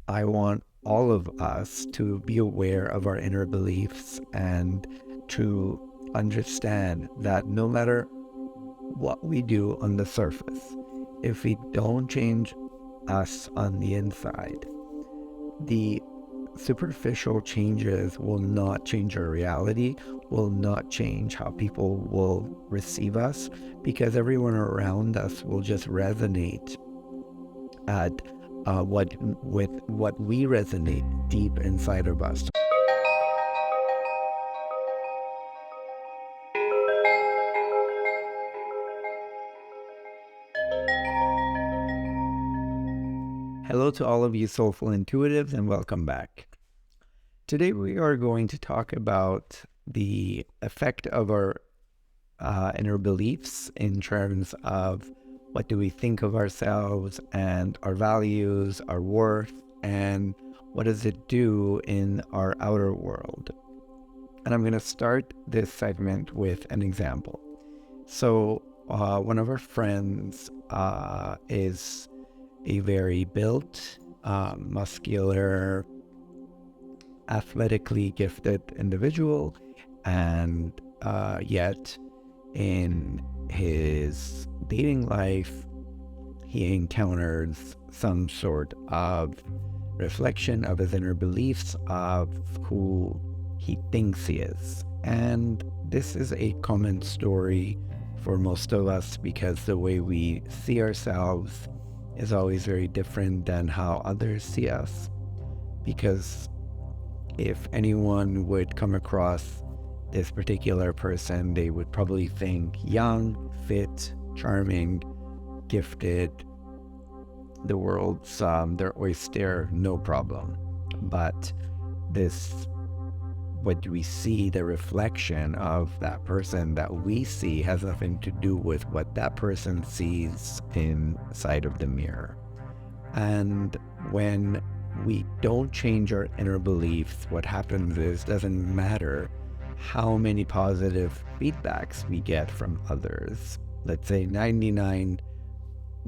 I want all of us to be aware of our inner beliefs and to understand that no matter what we do on the surface, if we don't change us on the inside, the superficial changes will not change our reality, will not change how people will receive us, because everyone around us will just resonate at with what we resonate deep inside of us. Hello to all of you Soulful Intuitives, and welcome back. Today we are going to talk about the effect of our inner beliefs in terms of what do we think of ourselves and our values, our worth, and what does it do in our outer world. And I'm going to start this segment with an example. So one of our friends is a very built, muscular, athletically gifted individual, and yet in his dating life, he encounters some sort of reflection of his inner beliefs of who he thinks he is. And this is a common story for most of us because the way we see ourselves is always very different than how others see us. Because if anyone would come across this particular person, they would probably think young, fit, charming, gifted, the world's their oyster, no problem. But this, what we see, the reflection of that person that we see, has nothing to do with what that person sees inside of the mirror. And when we don't change our inner beliefs, what happens is, doesn't matter how many positive feedbacks we get from others. Let's say 99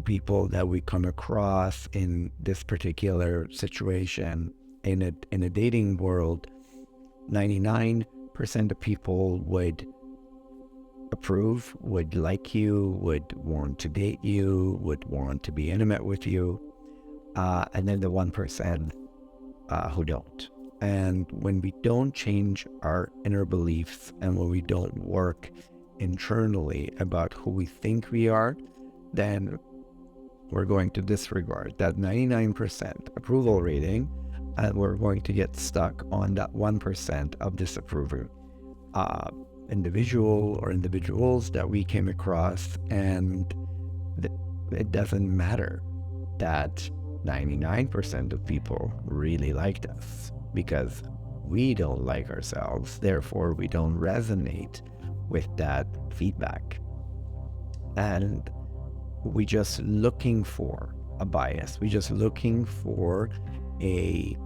people that we come across in this particular situation in a dating world, 99% of people would approve, would like you, would want to date you, would want to be intimate with you, and then the 1% who don't. And when we don't change our inner beliefs and when we don't work internally about who we think we are, then we're going to disregard that 99% approval rating, and we're going to get stuck on that 1% of disapproving individual or individuals that we came across. And it doesn't matter that 99% of people really liked us, because we don't like ourselves, therefore we don't resonate with that feedback. And we just looking for a bias, we just looking for a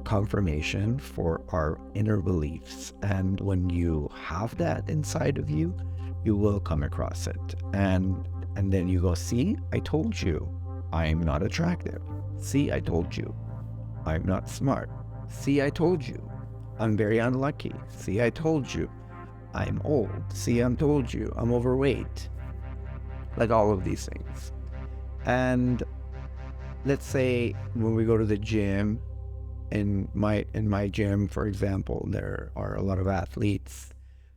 confirmation for our inner beliefs. And when you have that inside of you, you will come across it. And then you go, see, I told you I'm not attractive. See, I told you I'm not smart. See, I told you I'm very unlucky. See, I told you I'm old. See, I told you I'm overweight. Like all of these things. And let's say when we go to the gym, in my gym, for example, there are a lot of athletes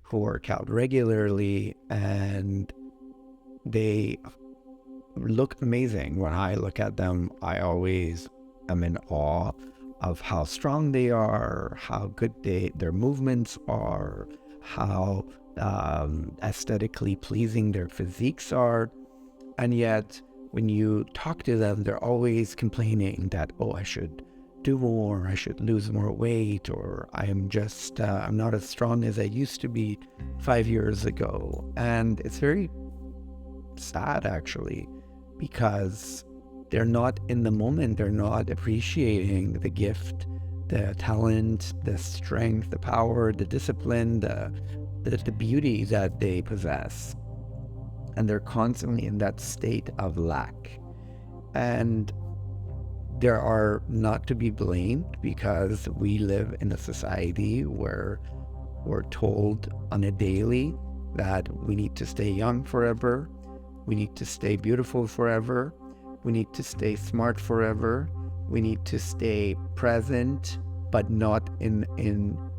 who work out regularly, and they look amazing. When I look at them, I always am in awe of how strong they are, how good their movements are, how aesthetically pleasing their physiques are. And yet, when you talk to them, they're always complaining that, oh, I should do more, I should lose more weight, or I'm not as strong as I used to be 5 years ago. And it's very sad, actually, because they're not in the moment. They're not appreciating the gift, the talent, the strength, the power, the discipline, the beauty that they possess. And they're constantly in that state of lack. And there are not to be blamed, because we live in a society where we're told on a daily that we need to stay young forever, we need to stay beautiful forever, we need to stay smart forever, we need to stay present, but not in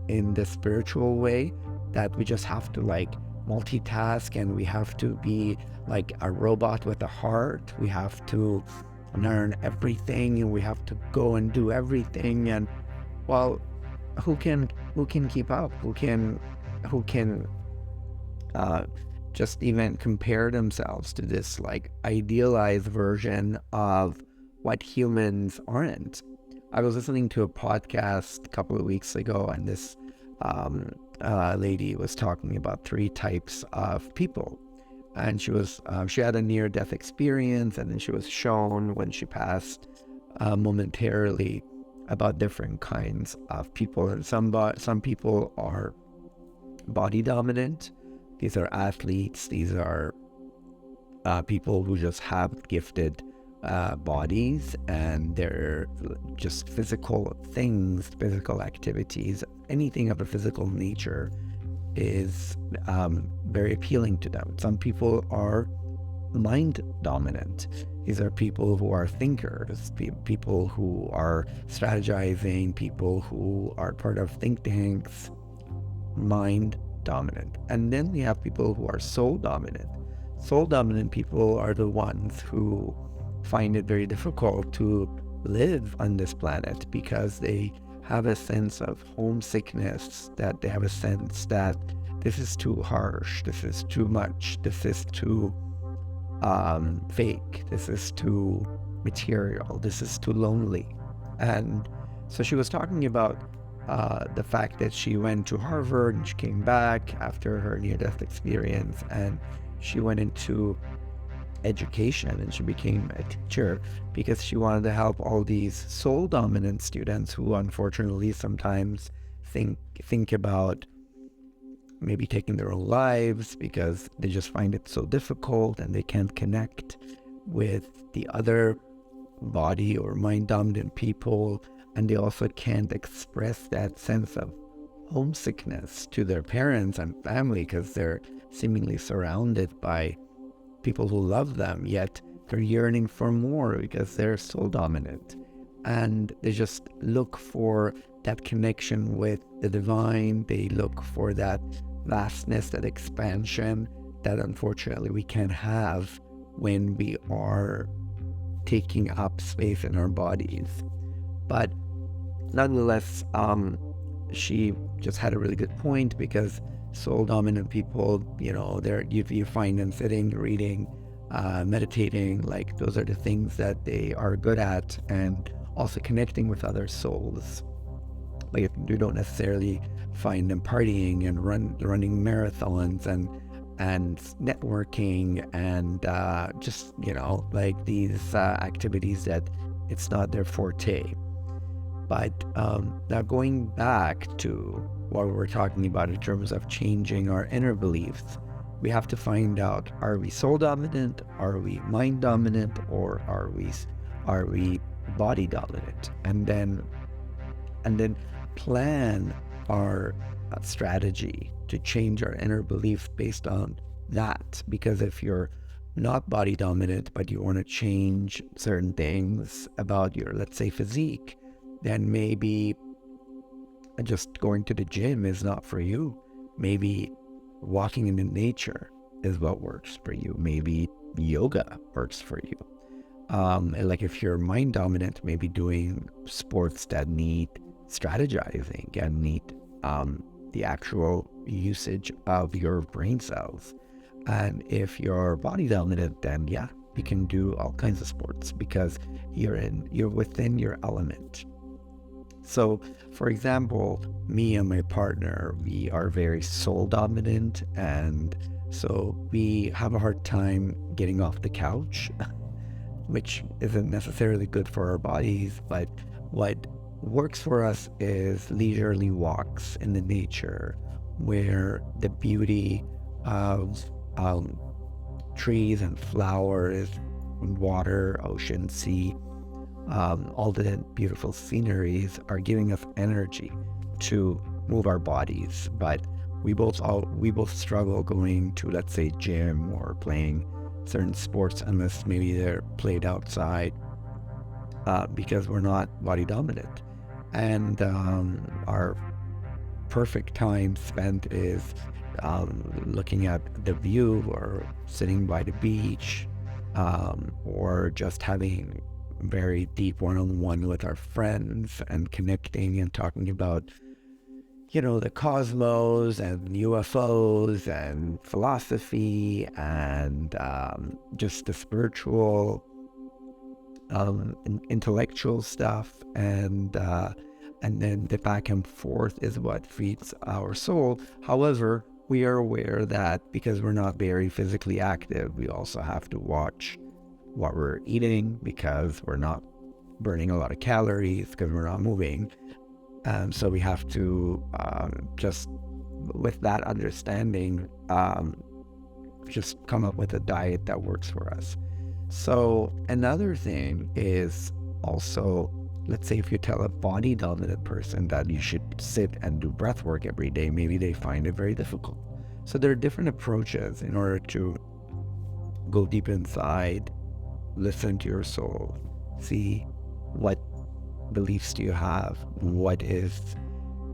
the spiritual way, that we just have to like multitask, and we have to be like a robot with a heart. We have to learn everything, and we have to go and do everything. And well, who can keep up? Who can uh, just even compare themselves to this like idealized version of what humans aren't? I was listening to a podcast a couple of weeks ago, and this lady was talking about three types of people. And she had a near-death experience, and then she was shown when she passed momentarily about different kinds of people. And some people are body dominant. These are athletes. These are people who just have gifted bodies, and they're just physical things, physical activities, anything of a physical nature is very appealing to them. Some people are mind dominant. These are people who are thinkers, people who are strategizing, people who are part of think tanks, mind dominant. And then we have people who are soul dominant. Soul dominant people are the ones who find it very difficult to live on this planet, because they have a sense of homesickness, that they have a sense that this is too harsh, this is too much, this is too fake, this is too material, this is too lonely. And so she was talking about the fact that she went to Harvard, and she came back after her near-death experience, and she went into education, and she became a teacher because she wanted to help all these soul dominant students who unfortunately sometimes think about maybe taking their own lives because they just find it so difficult, and they can't connect with the other body or mind dominant people, and they also can't express that sense of homesickness to their parents and family, because they're seemingly surrounded by people who love them, yet they're yearning for more because they're soul dominant. And they just look for that connection with the divine. They look for that vastness, that expansion that unfortunately we can't have when we are taking up space in our bodies. But nonetheless, she just had a really good point, because soul dominant people, you find them sitting, reading, meditating, like those are the things that they are good at, and also connecting with other souls. Like you don't necessarily find them partying and running marathons and networking and just like these activities that it's not their forte. But now going back to what we're talking about in terms of changing our inner beliefs, we have to find out, are we soul dominant, are we mind dominant, or are we body dominant? And then plan our strategy to change our inner belief based on that. Because if you're not body dominant, but you want to change certain things about your, let's say, physique, then maybe just going to the gym is not for you. Maybe walking in the nature is what works for you. Maybe yoga works for you. And like if you're mind dominant, maybe doing sports that need strategizing and need the actual usage of your brain cells. And if you're body dominant, then yeah, you can do all kinds of sports because you're within your element. So, for example, me and my partner, we are very soul dominant, and so we have a hard time getting off the couch, which isn't necessarily good for our bodies, but what works for us is leisurely walks in the nature where the beauty of trees and flowers, water, ocean, sea, all the beautiful sceneries are giving us energy to move our bodies. But we both struggle going to, let's say, gym or playing certain sports unless maybe they're played outside, because we're not body dominant. And our perfect time spent is looking at the view or sitting by the beach, or just having very deep one-on-one with our friends and connecting and talking about, the cosmos and UFOs and philosophy and just the spiritual, intellectual stuff, and then the back and forth is what feeds our soul. However, we are aware that because we're not very physically active, we also have to watch what we're eating because we're not burning a lot of calories because we're not moving. So we have to just, with that understanding, just come up with a diet that works for us. So another thing is also, let's say if you tell a body dominant person that you should sit and do breath work every day, maybe they find it very difficult. So there are different approaches in order to go deep inside, listen to your soul, see what beliefs do you have, what is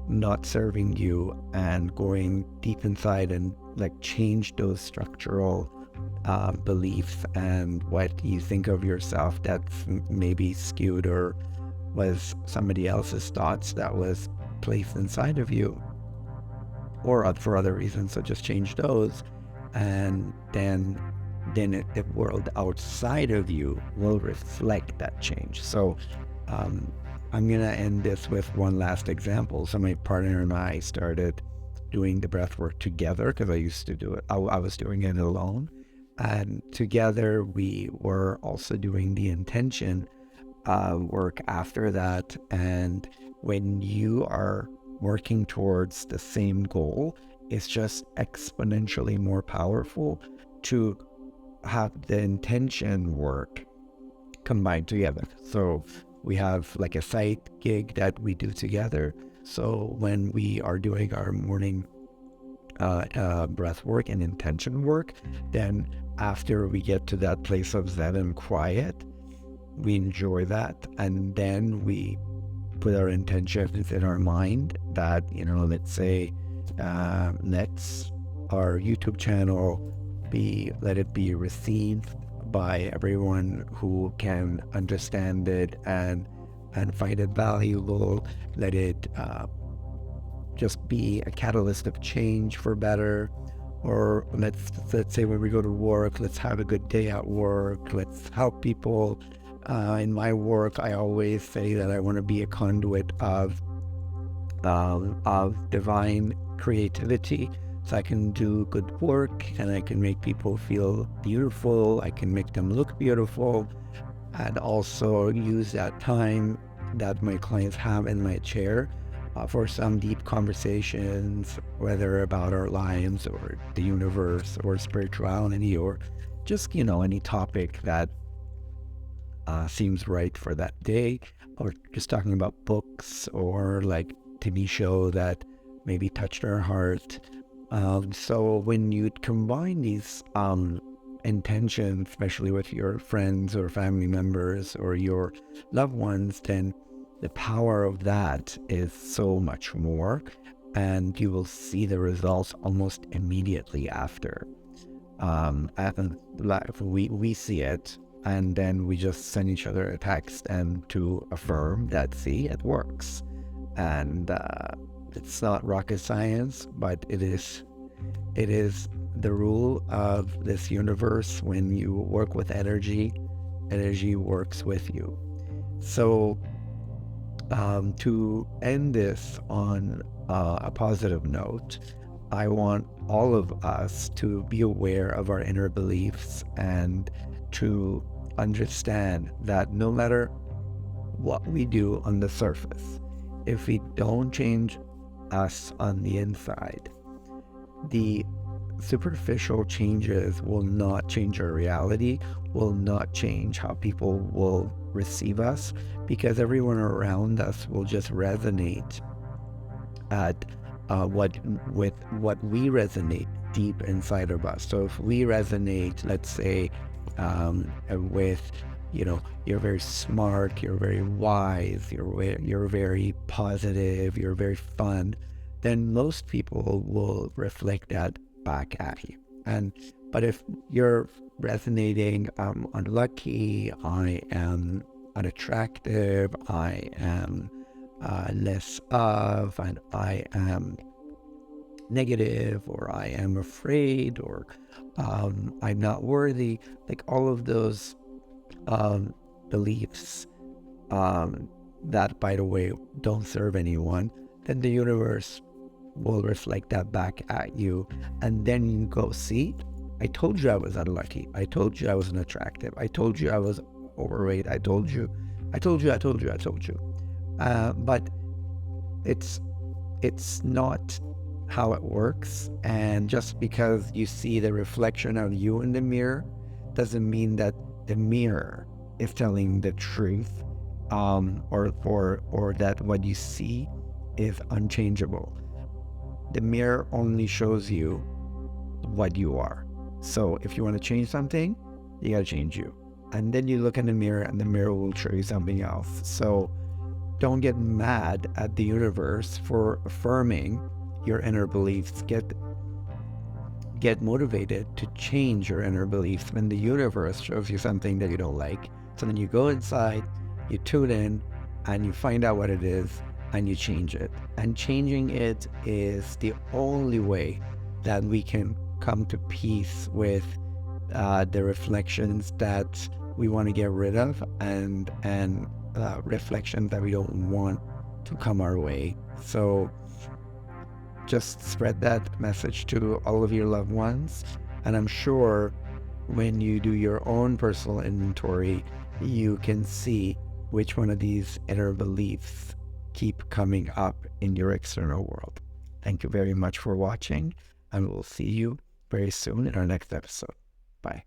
not serving you, and going deep inside and change those structural beliefs and what you think of yourself that's maybe skewed or was somebody else's thoughts that was placed inside of you, or for other reasons. So just change those, and then the world outside of you will reflect that change. So I'm gonna end this with one last example. So my partner and I started doing the breath work together because I used to do it. I was doing it alone, and together we were also doing the intention work after that. And when you are working towards the same goal, it's just exponentially more powerful to have the intention work combined together. So we have a side gig that we do together. So when we are doing our morning breath work and intention work, then after we get to that place of zen and quiet, we enjoy that, and then we put our intentions in our mind that, let's say, let's our YouTube channel let it be received by everyone who can understand it and find it valuable. Let it just be a catalyst of change for better. Or let's say when we go to work, let's have a good day at work. Let's help people. In my work, I always say that I want to be a conduit of divine creativity. So I can do good work and I can make people feel beautiful. I can make them look beautiful, and also use that time that my clients have in my chair for some deep conversations, whether about our lives or the universe or spirituality or just, any topic that seems right for that day, or just talking about books or TV show that maybe touched our heart. So when you combine these intentions, especially with your friends or family members or your loved ones, then the power of that is so much more, and you will see the results almost immediately after. And we see it, and then we just send each other a text and to affirm that, see, it works. And it's not rocket science, but it is the rule of this universe. When you work with energy, energy works with you. So to end this on a positive note, I want all of us to be aware of our inner beliefs and to understand that no matter what we do on the surface, if we don't change us on the inside, the superficial changes will not change our reality, will not change how people will receive us, because everyone around us will just resonate at what with what we resonate deep inside of us. So if we resonate, let's say, with, you're very smart, you're very wise, you're very positive, you're very fun, then most people will reflect that back at you. And but if you're resonating, I'm unlucky, I am unattractive, I am less of, and I am negative, or I am afraid, or I'm not worthy, like all of those beliefs that, by the way, don't serve anyone, then the universe will reflect that back at you. And then you go, see, I told you I was unlucky. I told you I was unattractive. I told you I was overweight. I told you. But it's not how it works. And just because you see the reflection of you in the mirror doesn't mean that the mirror is telling the truth, or that what you see is unchangeable. The mirror only shows you what you are. So if you want to change something, you gotta change you. And then you look in the mirror, and the mirror will show you something else. So don't get mad at the universe for affirming your inner beliefs. Get motivated to change your inner beliefs when the universe shows you something that you don't like. So then you go inside, you tune in, and you find out what it is, and you change it. And changing it is the only way that we can come to peace with the reflections that we want to get rid of, and reflections that we don't want to come our way. So just spread that message to all of your loved ones. And I'm sure when you do your own personal inventory, you can see which one of these inner beliefs keep coming up in your external world. Thank you very much for watching, and we'll see you very soon in our next episode. Bye.